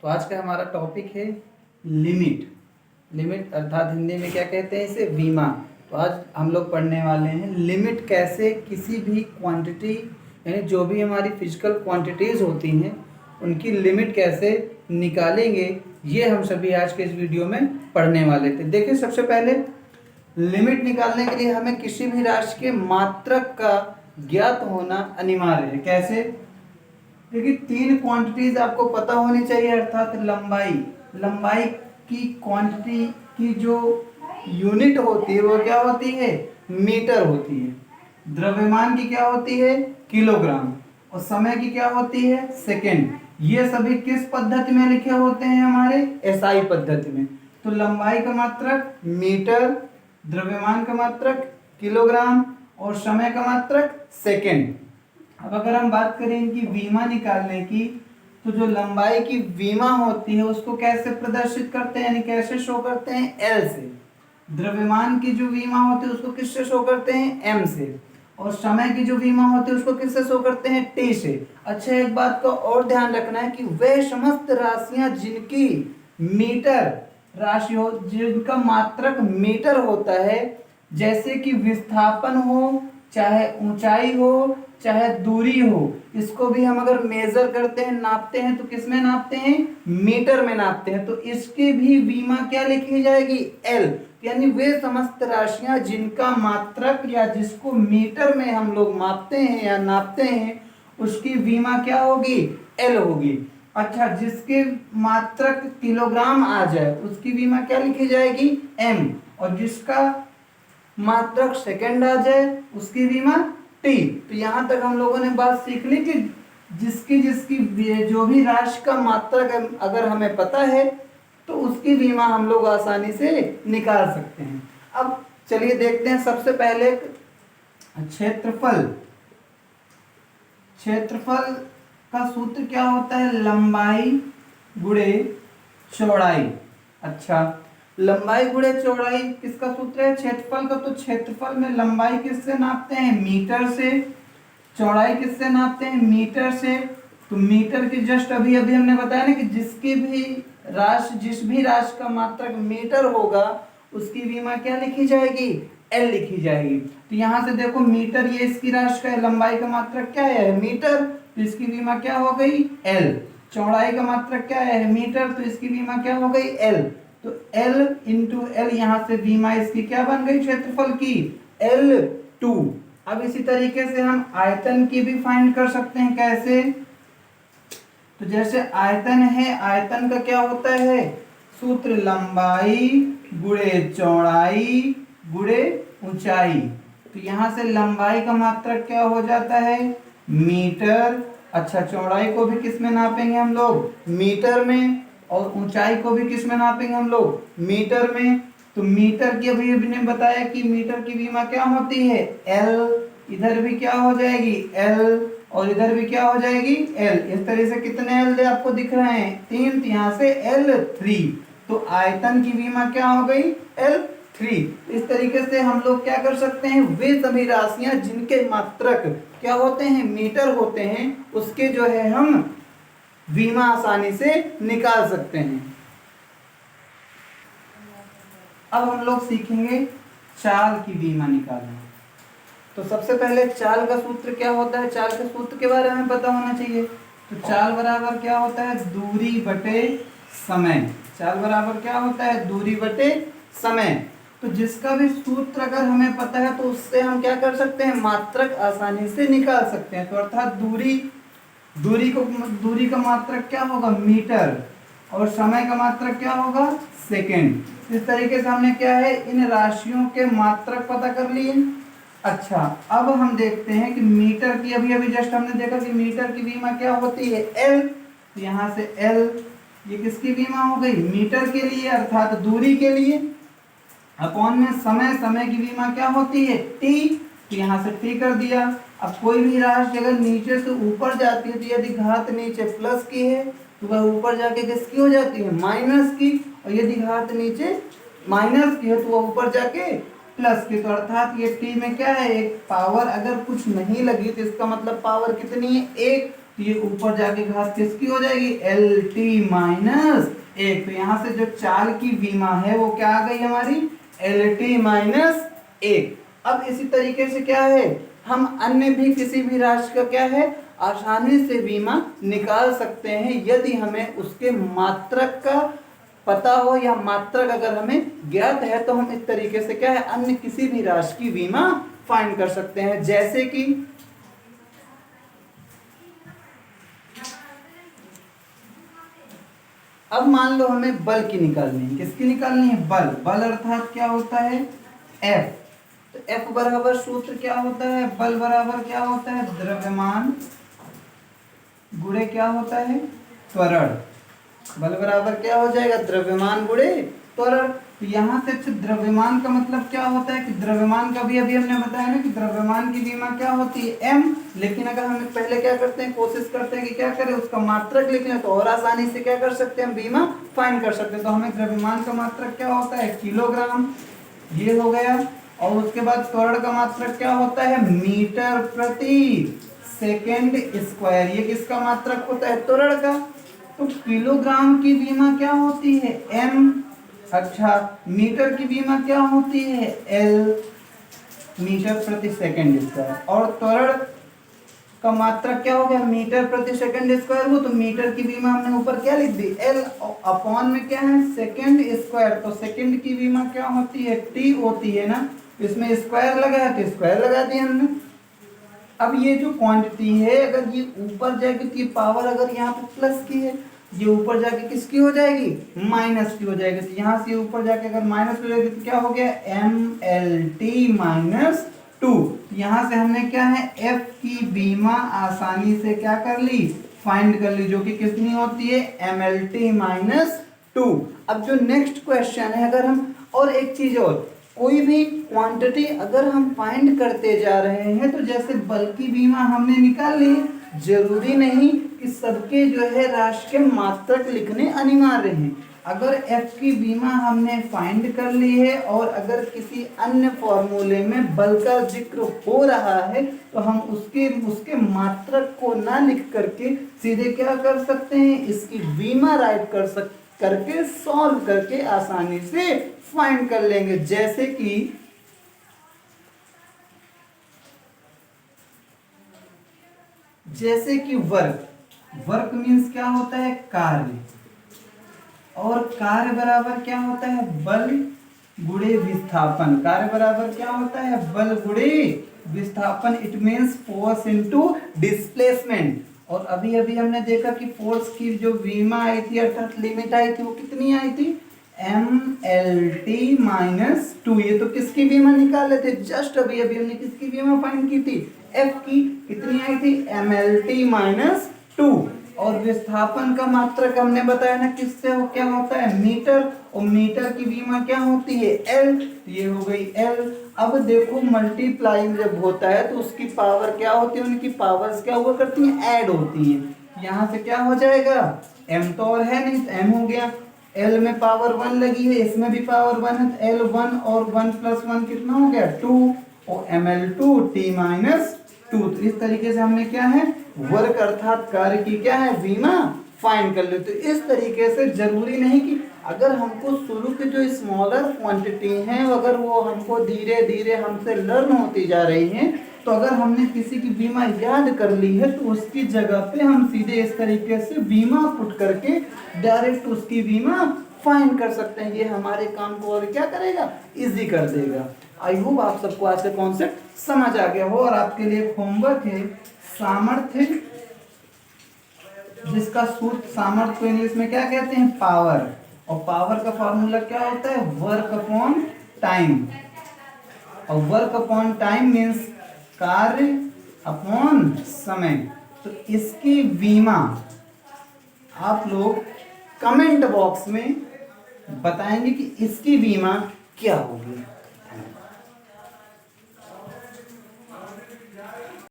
तो आज का हमारा टॉपिक है लिमिट। लिमिट अर्थात हिंदी में क्या कहते हैं इसे, बीमा। तो आज हम लोग पढ़ने वाले हैं लिमिट कैसे किसी भी क्वांटिटी यानी जो भी हमारी फिजिकल क्वांटिटीज़ होती हैं उनकी लिमिट कैसे निकालेंगे, ये हम सभी आज के इस वीडियो में पढ़ने वाले थे। देखिए, सबसे पहले लिमिट निकालने के लिए हमें किसी भी राशि के मात्रक का ज्ञात होना अनिवार्य है। कैसे? देखिए, तीन क्वांटिटीज आपको पता होनी चाहिए, अर्थात लंबाई की क्वांटिटी की जो यूनिट होती है वो क्या होती है, मीटर होती है। द्रव्यमान की क्या होती है, किलोग्राम। और समय की क्या होती है, सेकेंड। ये सभी किस पद्धति में लिखे होते हैं, हमारे एसआई पद्धति में। तो लंबाई का मात्रक मीटर, द्रव्यमान का मात्रक किलोग्राम और समय का मात्रक सेकेंड। अब अगर हम बात करें इनकी वीमा निकालने की, तो जो लंबाई की वीमा होती है उसको कैसे प्रदर्शित करते हैं, यानी कैसे शो करते हैं, एल से। द्रव्यमान की जो वीमा होती है उसको किससे शो करते हैं, एम से। और समय की जो वीमा होती है उसको किससे शो करते हैं, टी से। अच्छा, एक बात का और ध्यान रखना है कि वे समस्त राशियां जिनकी मीटर राशि हो, जिनका मात्रक मीटर होता है, जैसे कि विस्थापन हो, चाहे ऊंचाई हो, चाहे दूरी हो, इसको भी हम अगर मेजर करते हैं, नापते हैं, तो किस में नापते हैं, मीटर में नापते हैं। तो इसकी भी बीमा क्या लिखी जाएगी, एल। यानी वे समस्त राशियां जिनका मात्रक या जिसको मीटर में हम लोग मापते हैं या नापते हैं, उसकी बीमा क्या होगी, एल होगी। अच्छा, जिसके मात्रक किलोग्राम आ जाए उसकी बीमा क्या लिखी जाएगी, एम। और जिसका मात्रक सेकंड आ जाए उसकी बीमा टी। तो यहां तक हम लोगों ने बात सीख ली कि जिसकी जिसकी जो भी राशि का मात्रक अगर हमें पता है तो उसकी बीमा हम लोग आसानी से निकाल सकते हैं। अब चलिए देखते हैं, सबसे पहले क्षेत्रफल। क्षेत्रफल का सूत्र क्या होता है, लंबाई गुणे चौड़ाई। अच्छा, लंबाई गुणे चौड़ाई किसका सूत्र है, क्षेत्रफल का। तो क्षेत्रफल में लंबाई किससे नापते हैं, मीटर से। चौड़ाई किससे नापते हैं, मीटर से। तो मीटर की जस्ट अभी अभी हमने बताया ना कि जिस भी राशि का मात्रक मीटर होगा उसकी बीमा क्या लिखी जाएगी, एल लिखी जाएगी। तो यहां से देखो, मीटर ये इसकी राशि का है, लंबाई का मात्रक क्या है, मीटर, तो इसकी बीमा क्या हो गई, एल। चौड़ाई का मात्रक क्या है, मीटर, तो इसकी बीमा क्या हो गई, एल। तो L इंटू एल, यहां से बीमा इसकी क्या बन गई, क्षेत्रफल की, L2। अब इसी तरीके से हम आयतन की भी फाइंड कर सकते हैं। कैसे? तो जैसे आयतन है, आयतन का क्या होता है सूत्र, लंबाई गुणे चौड़ाई गुणे ऊंचाई। तो यहां से लंबाई का मात्रक क्या हो जाता है, मीटर। अच्छा, चौड़ाई को भी किस में नापेंगे हम लोग, मीटर में। और ऊंचाई को भी किस में नापेंगे हम लोग, मीटर में। तो मीटर की अभी ने बताया कि मीटर की बीमा क्या होती है, एल। इधर भी क्या हो जाएगी, एल, और इधर भी क्या हो जाएगी, एल। इस तरह से कितने एल आपको दिख रहे हैं, तीन। तो यहाँ से L3। तो आयतन की बीमा क्या हो गई, L3। इस तरीके से हम लोग क्या कर सकते हैं, वे सभी राशियां जिनके मात्रक क्या होते हैं, मीटर होते हैं, उसके जो है हम बीमा आसानी से निकाल सकते हैं। अब हम लोग सीखेंगे चाल की बीमा निकालना। तो सबसे पहले चाल का सूत्र क्या होता है, चाल के सूत्र के बारे में पता होना चाहिए। तो चाल बराबर क्या होता है, दूरी बटे समय। चाल बराबर क्या होता है, दूरी बटे समय। तो जिसका भी सूत्र अगर हमें पता है तो उससे हम क्या कर सकते हैं, मात्रक आसानी से निकाल सकते हैं। तो अर्थात दूरी का मात्रक क्या होगा, मीटर, और समय का मात्रक क्या होगा, सेकेंड। इस तरीके से हमने क्या है, इन राशियों के मात्रक पता कर लिए। अच्छा, अब हम देखते हैं कि मीटर की अभी जस्ट हमने देखा कि मीटर की बीमा क्या होती है, एल। तो यहाँ से एल, ये किसकी बीमा हो गई, मीटर के लिए अर्थात दूरी के लिए। अपॉन में समय की बीमा क्या होती है, टी। तो यहाँ से टी कर दिया। अब कोई भी राशि अगर नीचे से ऊपर जाती है, तो यदि घात नीचे प्लस की है तो वह ऊपर जाके किसकी हो जाती है, माइनस की। और यदि घात नीचे माइनस की है तो वह ऊपर जाके प्लस की। तो अर्थात ये टी में क्या है, एक पावर अगर कुछ नहीं लगी तो इसका मतलब पावर कितनी है, एक। तो ये ऊपर जाके घात किसकी हो जाएगी, एल टी माइनस 1। तो यहाँ से जो चाल की विमा है वो क्या आ गई हमारी, एल टी माइनस 1। अब इसी तरीके से क्या है, हम अन्य भी किसी भी राशि का क्या है आसानी से विमा निकाल सकते हैं यदि हमें उसके मात्रक का पता हो, या मात्रक अगर हमें ज्ञात है तो हम इस तरीके से क्या है अन्य किसी भी राशि की विमा फाइंड कर सकते हैं। जैसे कि अब मान लो हमें बल की निकालनी है, किसकी निकालनी है, बल। बल अर्थात क्या होता है, F। तो F बराबर सूत्र क्या होता है, बल बराबर क्या होता है, द्रव्यमान गुणे क्या होता है, त्वरण। बल बराबर क्या हो जाएगा, द्रव्यमान गुणे त्वरण। तो यहाँ से अच्छा द्रव्यमान का मतलब क्या होता है कि द्रव्यमान का भी अभी हमने बताया ना कि द्रव्यमान की विमा क्या होती है, m। लेकिन अगर हम पहले क्या करते हैं, कोशिश करते हैं कि क्या करें उसका मात्रक लिख लें तो और आसानी से क्या कर सकते हैं हम विमा फाइंड कर सकते हैं। तो हमें द्रव्यमान का मात्रक क्या होता है, किलोग्राम, ये हो गया। और उसके बाद त्वरण का मात्रक क्या होता है, मीटर प्रति सेकेंड स्क्वायर। ये किसका मात्रक होता है, त्वरण का। तो किलोग्राम की विमा क्या होती है, m। अच्छा, मीटर की विमा क्या होती है, L, मीटर प्रति सेकंड स्क्वायर। और त्वरण का मात्रक क्या हो गया, मीटर प्रति सेकंड स्क्वायर हो। तो मीटर की विमा हमने ऊपर क्या लिख दी, L, अपॉन में क्या है सेकंड स्क्वायर। तो सेकंड की विमा क्या होती है, T होती है ना, इसमें स्क्वायर लगा है तो स्क्वायर लगा दिया हमने। अब ये जो क्वांटिटी है अगर ये ऊपर जाएगी तो ये पावर अगर यहाँ पे प्लस की है, ये ऊपर जाके किसकी हो जाएगी, माइनस की हो जाएगी। तो यहाँ से ऊपर जाके अगर माइनस हो जाएगी तो क्या हो गया, MLT माइनस 2। यहाँ से हमने क्या है F की विमा आसानी से क्या कर ली, फाइंड कर ली, जो कि कितनी होती है, MLT माइनस 2। अब जो नेक्स्ट क्वेश्चन है, अगर हम और एक चीज और, कोई भी क्वांटिटी अगर हम फाइंड करते जा रहे हैं तो जैसे बल की विमा हमने निकाल ली, जरूरी नहीं कि सबके जो है राशि के मात्रक लिखने अनिवार्य हैं। अगर F की विमा हमने फाइंड कर ली है और अगर किसी अन्य फॉर्मूले में बल का जिक्र हो रहा है तो हम उसके मात्रक को ना लिख करके सीधे क्या कर सकते हैं, इसकी विमा राइट करके सॉल्व करके आसानी से फाइंड कर लेंगे। जैसे कि वर्क मीन्स क्या होता है, कार्य। और कार्य बराबर क्या होता है, बल गुणे विस्थापन। कार्य बराबर क्या होता है, बल गुणे विस्थापन। It means force into displacement. और अभी अभी हमने देखा कि फोर्स की जो विमा आई थी अर्थात लिमिट आई थी वो कितनी आई थी, MLT माइनस 2। ये तो किसकी विमा निकाल लेते, जस्ट अभी अभी हमने किसकी विमा फाइंड की थी, F की। कितनी आई थी, MLT माइनस 2। और विस्थापन का मात्रक हमने बताया ना किससे हो, क्या होता है, मीटर। और मीटर की विमा क्या होती है, L। ये हो गई L। अब देखो मल्टीप्लाइंग जब होता है तो उसकी पावर क्या होती है, उनकी पावर्स क्या हुआ करती हैं, ऐड होती हैं। यहाँ से क्या हो जाएगा, m तो और है नहीं तो m हो गया। L में पावर 1 लगी है, इसमें भी पावर 1 है तो L1 और 1 + 1 कितना हो गया, 2। और ML2 T माइनस 2। तो इस तरीके से हमने क्या है वर्क अर्थात कार्य की क्या है विमा फाइंड कर ली। तो इस तरीके से जरूरी नहीं कि अगर हमको शुरू के जो स्मॉलर क्वांटिटी हैं अगर वो हमको धीरे धीरे हमसे लर्न होती जा रही हैं, तो अगर हमने किसी की बीमा याद कर ली है तो उसकी जगह पे हम सीधे इस तरीके से बीमा पुट करके डायरेक्ट उसकी बीमा फाइंड कर सकते हैं। ये हमारे काम को और क्या करेगा, इजी कर देगा। आई होप आप सबको आज का कॉन्सेप्ट समझ आ गया हो। और आपके लिए होमवर्क है सामर्थ्य, जिसका सूत्र सामर्थ्य को इंग्लिश में क्या कहते हैं, पावर। और पावर का फॉर्मूला क्या होता है, वर्क अपॉन टाइम। और वर्क अपॉन टाइम मीन्स कार्य अपॉन समय। तो इसकी बीमा आप लोग कमेंट बॉक्स में बताएंगे कि इसकी बीमा क्या होगी।